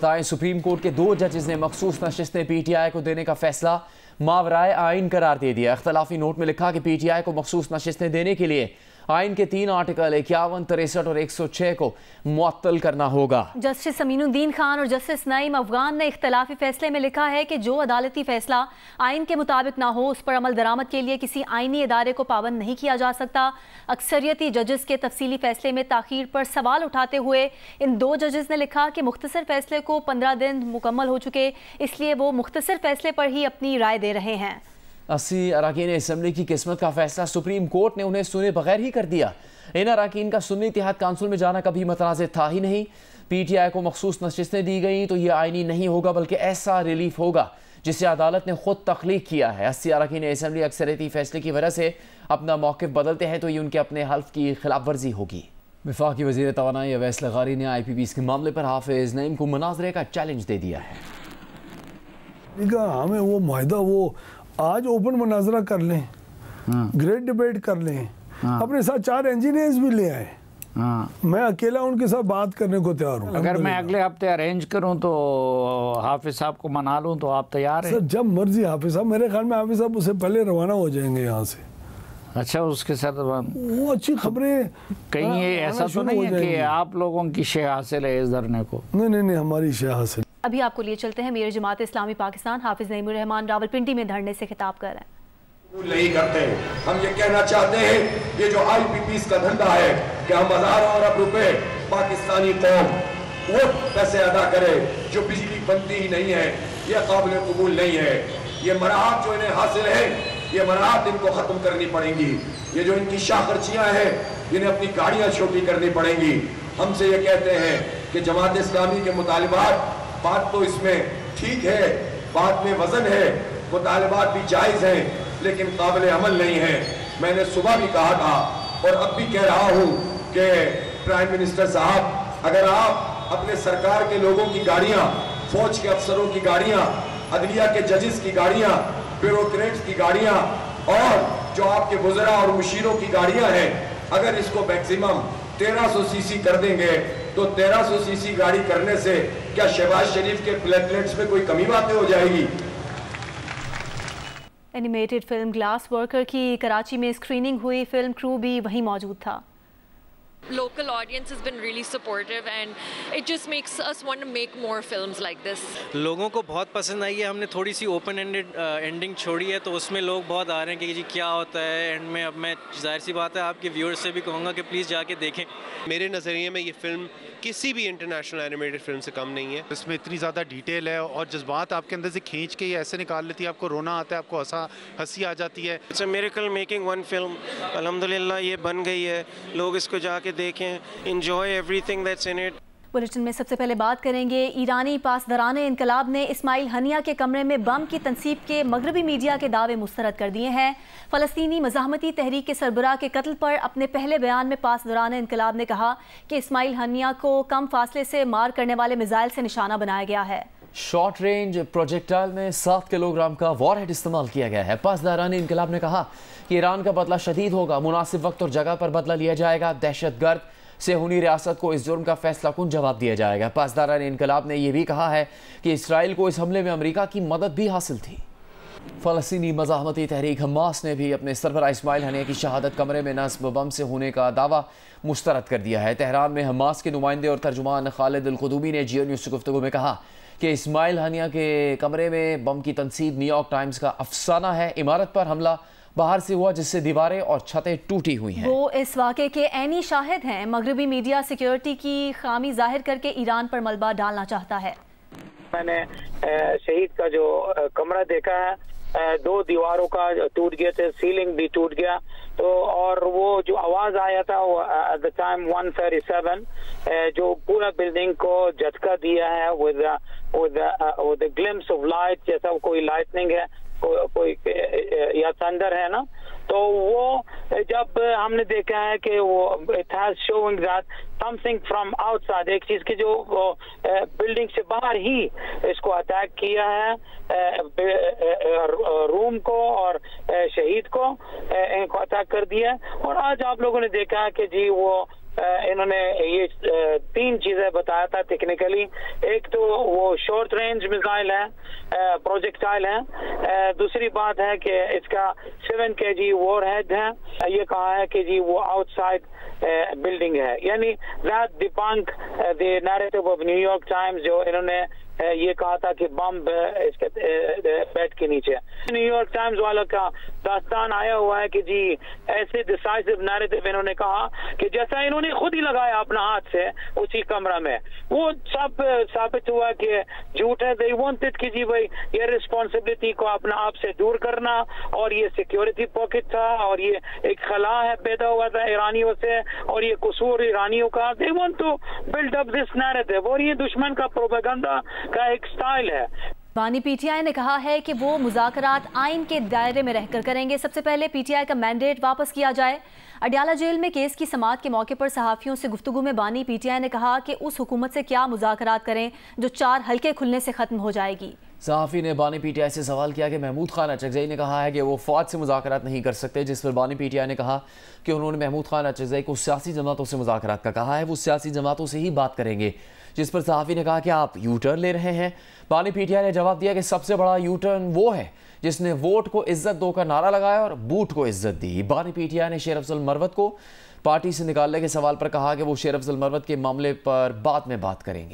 ताई supreme court के 2 जजेस ने मखसूस नशिस्तें PTI को देने का फैसला मावराए आइन करार दे दिया। इख्तलाफी नोट में लिखा कि PTI को मखसूस नशिस्तें देने के लिए आइन के 3 आर्टिकल 51, 63 और 106 को मुअत्तल करना होगा। जस्टिस अमीनुद्दीन खान और जस्टिस नईम अफगान ने इख्तलाफी फैसले में लिखा है कि जो अदालती फैसला आइन के मुताबिक ना हो उस पर अमल दरामद के लिए किसी आइनी इदारे को पाबंद नहीं किया जा सकता। अक्सरियती जजेस के तफसीली फैसले में ताखीर पर सवाल उठाते हुए इन 2 जजेस ने लिखा कि मुख्तसर फैसले को 15 दिन मुकम्मल हो चुके, इसलिए वो मुख्तसर फैसले पर ही अपनी राय दे रहे हैं। 80 अरकान असम्बली की किस्मत का फैसला सुप्रीम कोर्ट ने उन्हें सुने बगैर ही कर दिया। इन अरकान का सुन्नी इत्तेहाद काउंसिल में जाना कभी मतनाज़ था ही नहीं। PTI को मखसूस नशिस्तें दी गई तो ये आइनी नहीं होगा बल्कि ऐसा रिलीफ होगा जिसे अदालत ने खुद तख्लीक किया है। 80 अरकान असम्बली अक्सरियती फैसले की वजह से अपना मौक़िफ़ बदलते हैं तो ये उनके अपने हल्फ की खिलाफ वर्जी होगी। वफाकी वज़ीर तवानाई अवैस लगारी ने IPPs के मामले पर हाफिज़ नईम को मुनाज़रे का चैलेंज दे दिया है। हमें वो माहिदा वो आज ओपन मुनाजरा कर लें, ग्रेट डिबेट कर लें, अपने साथ 4 इंजीनियर्स भी ले आए। मैं अकेला उनके साथ बात करने को तैयार हूँ। अगर मैं अगले हफ्ते अरेंज करूँ तो हाफिज साहब को मना लूँ तो आप तैयार हैं? सर जब मर्जी हाफिज साहब, मेरे ख्याल में हाफिज साहब उससे पहले रवाना हो जाएंगे यहाँ से। अच्छा, उसके साथ वो अच्छी खबरें कहीं ये ऐसा तो नहीं है कि आप लोगों की शे हासिल है इस धरने को? नहीं, हमारी शे हासिल। अभी आपको लिए चलते हैं। मेरे जमात इस्लामी पाकिस्तान हाफिज नईमुर रहमान रावलपिंडी में धरने से खिताब कर रहे हैं। नहीं करते, हम ये कहना चाहते हैं ये जो IPPs का धंधा है कि हम हजारों अरब रुपए पाकिस्तानी कौम वो पैसे अदा करे जो बिजली बनती ही नहीं है, ये काबिल कबूल नहीं है। ये मराहत जो इन्हें हासिल है ये मराहत इनको खत्म करनी पड़ेंगी। ये जो इनकी शाखर्चियां हैं इन्हें अपनी गाड़ियां छोटी करनी पड़ेंगी। हमसे ये कहते हैं कि जमात इस्लामी के मुतालिबात, बात तो इसमें ठीक है, बात में वजन है, मुतालिबात भी जायज़ हैं लेकिन काबिल अमल नहीं है। मैंने सुबह भी कहा था और अब भी कह रहा हूँ कि प्राइम मिनिस्टर साहब, अगर आप अपने सरकार के लोगों की गाड़ियाँ, फौज के अफसरों की गाड़ियाँ, अदलिया के जजेस की गाड़ियाँ, ब्यूरोक्रेट्स की गाड़ियाँ और जो आपके वज़रा और मुशीरों की गाड़ियाँ हैं, अगर इसको मैक्सिमम 1300 सीसी कर देंगे तो 1300 सीसी गाड़ी करने से क्या शहबाज शरीफ के प्लेटलेट्स में कोई कमी बातें हो जाएगी? एनिमेटेड फिल्म ग्लास वर्कर की कराची में स्क्रीनिंग हुई। फिल्म क्रू भी वहीं मौजूद था। Local audience has been really supportive and it just makes us want to make more films like this. लोगों को बहुत पसंद आई है। हमने थोड़ी सी ओपन एंडेड एंडिंग छोड़ी है तो उसमें लोग बहुत आ रहे हैं कि जी क्या होता है एंड में। अब मैं जाहिर सी बात है आपके व्यूअर्स से भी कहूँगा कि प्लीज़ जाके देखें। मेरे नज़रिए में ये फिल्म किसी भी इंटरनेशनल एनिमेटेड फिल्म से कम नहीं है। इसमें इतनी ज़्यादा डिटेल है और जज्बात आपके अंदर से खींच के ये ऐसे निकाल लेती है, आपको रोना आता है, आपको हंसी आ जाती है। It's a miracle making one film. अल्हम्दुलिल्लाह ये बन गई है, लोग इसको जाके देखें, enjoy everything that's in it. Bulletin में सबसे पहले बात करेंगे ईरानी पासदाराने इनकलाब ने इस्माइल हनिया के कमरे में बम की तनसीब के मगरबी मीडिया के दावे मुस्तरद कर दिए हैं। फ़लस्तीनी मज़ाहमती तहरीक के सरबराह के कत्ल पर अपने पहले बयान में पासदाराने इनकलाब ने कहा कि इस्माइल हनिया को कम फासले से मार करने वाले मिसाइल से निशाना बनाया गया है। शॉर्ट रेंज प्रोजेक्टाइल में 7 किलोग्राम का वॉरहेड इस्तेमाल किया गया है। पासदाराने इनकलाब ने कहा कि ईरान का बदला शदीद होगा, मुनासिब वक्त और जगह पर बदला लिया जाएगा। दहशतगर्द सेहूनी रियासत को इस जुर्म का फैसला कुन जवाब दिया जाएगा। पासदारान इनकलाब ने यह भी कहा है कि इसराइल को इस हमले में अमेरिका की मदद भी हासिल थी। फ़लस्तीनी मज़ाहमती तहरीक हमास ने भी अपने सरबराह इस्माइल हनिया की शहादत कमरे में नस्ब बम से होने का दावा मुस्तरद कर दिया है। तेहरान में हमास के नुमाइंदे और तर्जुमान खालिद अल क़ुदूमी ने जियो न्यूज़ से गुफ्तगू में कहा कि इस्माइल हनिया के कमरे में बम की तनसीब न्यूयॉर्क टाइम्स का अफसाना है। इमारत पर हमला बाहर से हुआ जिससे दीवारें और छतें टूटी हुई हैं। वो इस वाक़े के ऐनी शाहिद हैं। मगरबी मीडिया सिक्योरिटी की खामी जाहिर करके ईरान पर मलबा डालना चाहता है। मैंने शहीद का जो कमरा देखा है, 2 दीवारों का टूट गया थे, सीलिंग भी टूट गया। तो और वो जो आवाज आया था वो एट द टाइम 137 जो पूरा बिल्डिंग को झटका दिया है विद ग्लिम्स ऑफ लाइट, जैसा कोई लाइटनिंग है, कोई या थंडर है ना। तो वो जब हमने देखा है कि वो it has showing that something from outside, एक चीज की जो बिल्डिंग से बाहर ही इसको अटैक किया है, रूम को और शहीद को इनको अटैक कर दिया है। और आज आप लोगों ने देखा है कि जी वो इन्होंने ये 3 चीजें बताया था टेक्निकली। एक तो वो शॉर्ट रेंज मिसाइल है, प्रोजेक्टाइल है। दूसरी बात है कि इसका 7 kg वॉरहेड है। ये कहा है कि जी वो आउटसाइड बिल्डिंग है, यानी that debunk the narrative of New York times, जो इन्होंने ये कहा था कि बम इसके बेड के नीचे। न्यूयॉर्क टाइम्स वालों का दास्तान आया हुआ है कि जी ऐसे डिसाइसिव नैरेटिव इन्होंने कहा कि जैसा इन्होंने खुद ही लगाया अपना हाथ से उसी कमरा में, वो सब साबित हुआ कि झूठ है। दे वांटेड कि जी भाई ये रिस्पॉन्सिबिलिटी को अपना आप से दूर करना, और ये सिक्योरिटी पॉकेट था, और ये एक खला है पैदा हुआ था ईरानियों से, और ये कसूर ईरानियों का। They want to build up this narrative, और ये दुश्मन का प्रोपेगेंडा का एक स्टाइल है। बानी पीटीआई ने कहा है कि वो मुज़ाकरात आइन के दायरे में रहकर करेंगे। सबसे पहले पीटीआई का मैंडेट वापस किया जाए। अडयाला जेल में केस की समाअत के मौके पर सहाफ़ियों से गुफ्तगू में बानी पीटीआई ने कहा कि उस हुकूमत से क्या मुज़ाकरात करें जो 4 हल्के खुलने से ख़त्म हो जाएगी। सहाफ़ी ने बानी पीटीआई से सवाल किया कि महमूद खान अचकज़ई ने कहा है कि वो फ़ौज से मुज़ाकरात नहीं कर सकते, जिस पर बानी पीटीआई ने कहा कि उन्होंने महमूद खान अचकज़ई को सियासी जमातों से मुज़ाकरात का कहा है, वो सियासी जमातों से ही बात करेंगे। जिस पर सहाफ़ी ने कहा कि आप यू टर्न ले रहे हैं। बानी पीटीआई ने जवाब दिया कि सबसे बड़ा यू टर्न वो है जिसने वोट को इज्जत दो का नारा लगाया और बूट को इज्जत दी। बानी पीटीआई ने शेर अफजल मरवत को पार्टी से निकालने के सवाल पर कहा कि वो शेर अफजल मरवत के मामले पर बाद में बात करेंगे।